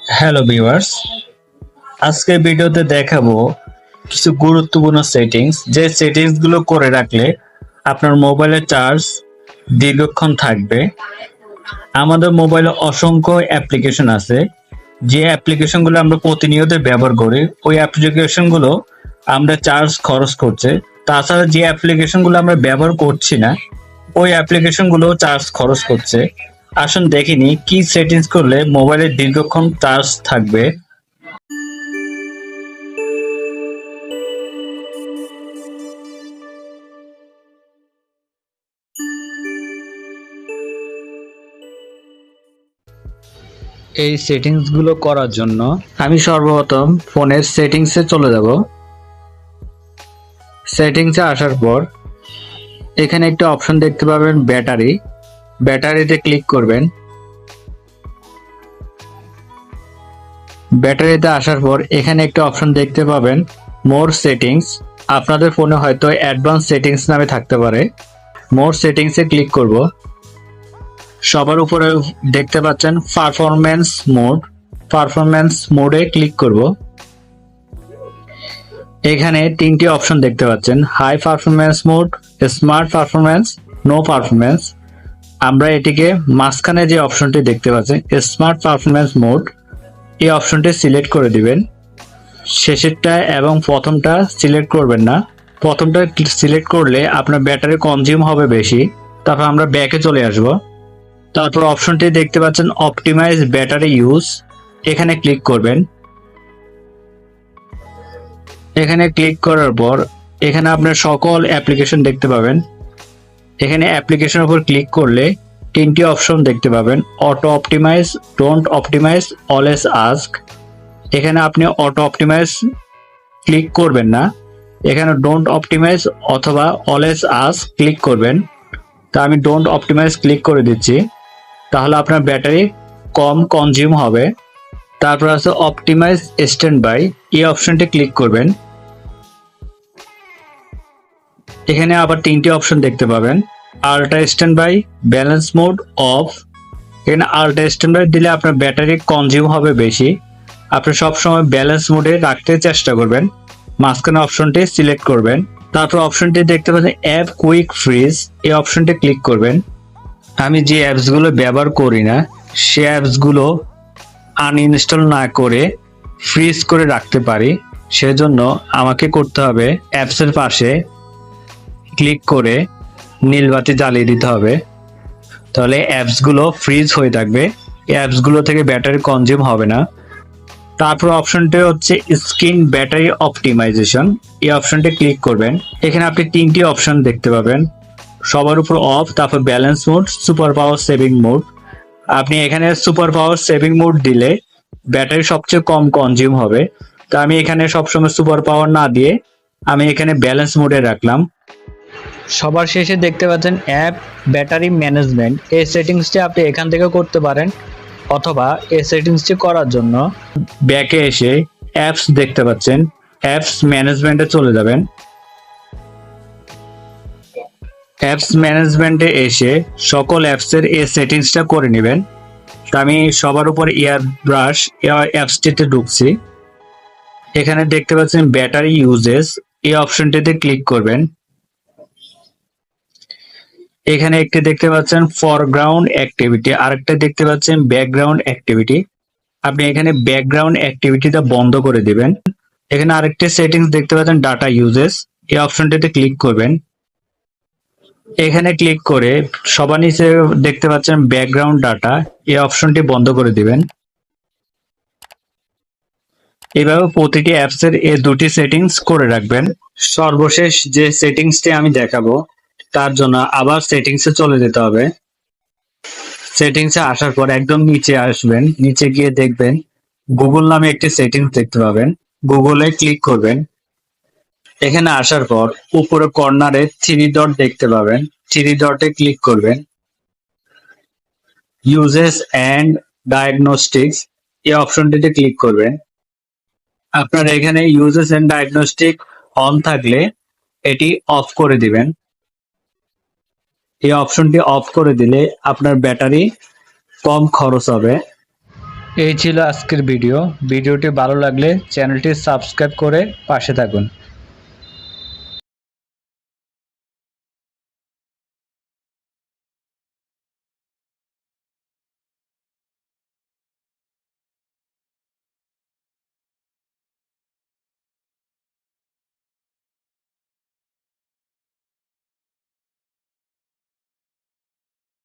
Hello viewers, আজকের ভিডিওতে দেখাবো কিছু গুরুত্বপূর্ণ সেটিংস যে সেটিংস গুলো করে রাখলে আপনার মোবাইলের চার্জ দীর্ঘক্ষণ থাকবে। আমাদের মোবাইলে অসংখ্য অ্যাপ্লিকেশন আছে, যে অ্যাপ্লিকেশন গুলো আমরা প্রতিনিয়ত ব্যবহার করি ওই অ্যাপ্লিকেশন গুলো আমরা চার্জ খরচ করছে। তাছাড়া যে অ্যাপ্লিকেশন গুলো আমরা ব্যবহার করছি না ওই অ্যাপ্লিকেশন গুলো চার্জ খরচ করছে। আসুন দেখিনি কি সেটিংস করলে মোবাইলের দীর্ঘক্ষণ চার্জ থাকবে। এই সেটিংস গুলো করার জন্য আমি সর্বপ্রথম ফোনের সেটিংসে চলে যাব। সেটিংসে আসার পর এখানে একটা অপশন দেখতে পাবেন ব্যাটারিতে ক্লিক করবেন। ব্যাটারিতে আসার পর এখানে একটা অপশন দেখতে পাবেন মোর সেটিংস। আপনাদের ফোনে হয়তো অ্যাডভান্স সেটিংস নামে থাকতে পারে। মোর সেটিংসে ক্লিক করব। সবার উপরে দেখতে পাচ্ছেন পারফরম্যান্স মোডে ক্লিক করব। এখানে তিনটি অপশন দেখতে পাচ্ছেন, high performance mode, smart performance, no performance. আমরা এটিকে মাঝখানে যে অপশনটি দেখতে পাচ্ছেন স্মার্ট পারফরম্যান্স মোড, এই অপশনটি সিলেক্ট করে দিবেন। শেষেরটা এবং প্রথমটা সিলেক্ট করবেন না। প্রথমটা সিলেক্ট করলে আপনার ব্যাটারি কনজিউম হবে বেশি। তারপর আমরা ব্যাকে চলে আসব। তারপর অপশনটি দেখতে পাচ্ছেন অপটিমাইজ ব্যাটারি ইউজ, এখানে ক্লিক করবেন। এখানে ক্লিক করার পর এখানে আপনার সকল অ্যাপ্লিকেশন দেখতে পাবেন। এখানে অ্যাপ্লিকেশনের উপর ক্লিক করলে তিনটি অপশন দেখতে পাবেন, auto optimise, don't optimise, always ask. এখানে আপনি অটো অপটিমাইজ ক্লিক করবেন না, এখানে ডোন্ট অপটিমাইজ অথবা অলওয়েজ আস্ক ক্লিক করবেন। তা আমি ডোন্ট অপটিমাইজ ক্লিক করে দিচ্ছি, তাহলে আপনার ব্যাটারি কম কনজিউম হবে। তারপর আছে অপটিমাইজ স্ট্যান্ড বাই, এই অপশনটি ক্লিক করবেন। এখানে আবার তিনটি অপশন দেখতে পাবেন, ultra standby, balance mode, off. এখানে আল্ট্রা স্ট্যান্ড বাই দিলে আপনার ব্যাটারি কনজিউম হবে বেশি। আপনি সবসময় ব্যালেন্স মোডে রাখতে চেষ্টা করবেন। মাঝখানে অপশনটি সিলেক্ট করবেন। তারপর অপশনটি দেখতে পাচ্ছেন অ্যাপ কুইক ফ্রিজ, এই অপশনটি ক্লিক করবেন। আমি যে অ্যাপসগুলো ব্যবহার করি না সে অ্যাপসগুলো আনইনস্টল না করে ফ্রিজ করে রাখতে পারি, সেজন্য আমাকে করতে হবে অ্যাপসের পাশে ক্লিক করে নীলবাতি জ্বালিয়ে দিতে হবে, তাহলে অ্যাপসগুলো ফ্রিজ হয়ে থাকবে। অ্যাপসগুলো থেকে ব্যাটারি কনজিউম হবে না। তারপর অপশনটি হচ্ছে স্ক্রিন ব্যাটারি অপটিমাইজেশন, এই অপশনটি ক্লিক করবেন। এখানে আপনি তিনটি অপশন দেখতে পাবেন, সবার উপর অফ, তারপর balance mode, super power saving mode. আপনি এখানে সুপার পাওয়ার সেভিং মোড দিলে ব্যাটারি সবচেয়ে কম কনজিউম হবে। তো আমি এখানে সবসময় সুপার পাওয়ার না দিয়ে আমি এখানে ব্যালেন্স মোডে রাখলাম। সবার শেষে দেখতে পাচ্ছেন অ্যাপ ব্যাটারি ম্যানেজমেন্ট, এই সেটিংসটি আপনি এখান থেকে করতে পারেন, অথবা এই সেটিংসটি করার জন্য ব্যাকে এসে অ্যাপস দেখতে পাচ্ছেন, অ্যাপস ম্যানেজমেন্টে চলে যাবেন। অ্যাপস ম্যানেজমেন্টে এসে সকল অ্যাপসের এই সেটিংসটা করে নেবেন। তো আমি সবার উপর এয়ার ব্রাশ অ্যাপসটিতে ঢুকছি। এখানে দেখতে পাচ্ছেন ব্যাটারি ইউজেস, এই অপশনটিতে ক্লিক করবেন। এখানে একটি দেখতে পাচ্ছেন ফরগ্রাউন্ড অ্যাক্টিভিটি, আরেকটা দেখতে পাচ্ছেন ব্যাকগ্রাউন্ড অ্যাক্টিভিটি। আপনি এখানে ব্যাকগ্রাউন্ড অ্যাক্টিভিটিটা বন্ধ করে দিবেন। এখানে আরেকটি সেটিংস দেখতে পাচ্ছেন ডাটা ইউজেস, এই অপশনটিতে ক্লিক করবেন। এখানে ক্লিক করে সবার নিচে দেখতে পাচ্ছেন ব্যাকগ্রাউন্ড ডাটা, এই অপশনটি বন্ধ করে দিবেন। এভাবে প্রতিটি অ্যাপসের এই দুটি সেটিংস করে রাখবেন। সর্বশেষ যে সেটিংসটি আমি দেখাবো তার জন্য আবার সেটিংসে চলে যেতে হবে। সেটিংসে আসার পর একদম নিচে আসবেন, নিচে গিয়ে দেখবেন গুগল নামে একটি সেটিংস দেখতে পাবেন, গুগলে ক্লিক করবেন। এখানে আসার পর উপরে কর্নারে থ্রি ডট দেখতে পাবেন, থ্রি ডটে ক্লিক করবেন। ইউজেস অ্যান্ড ডায়াগনস্টিক্স, এই অপশনটিতে ক্লিক করবেন। আপনার এখানে ইউজেস অ্যান্ড ডায়াগনস্টিক অন থাকলে এটি অফ করে দিবেন। এই অপশনটি অফ করে দিলে আপনার ব্যাটারি কম খরচ হবে। এই ছিল আজকের ভিডিওটি ভালো লাগলে চ্যানেলটি সাবস্ক্রাইব করে পাশে থাকুন।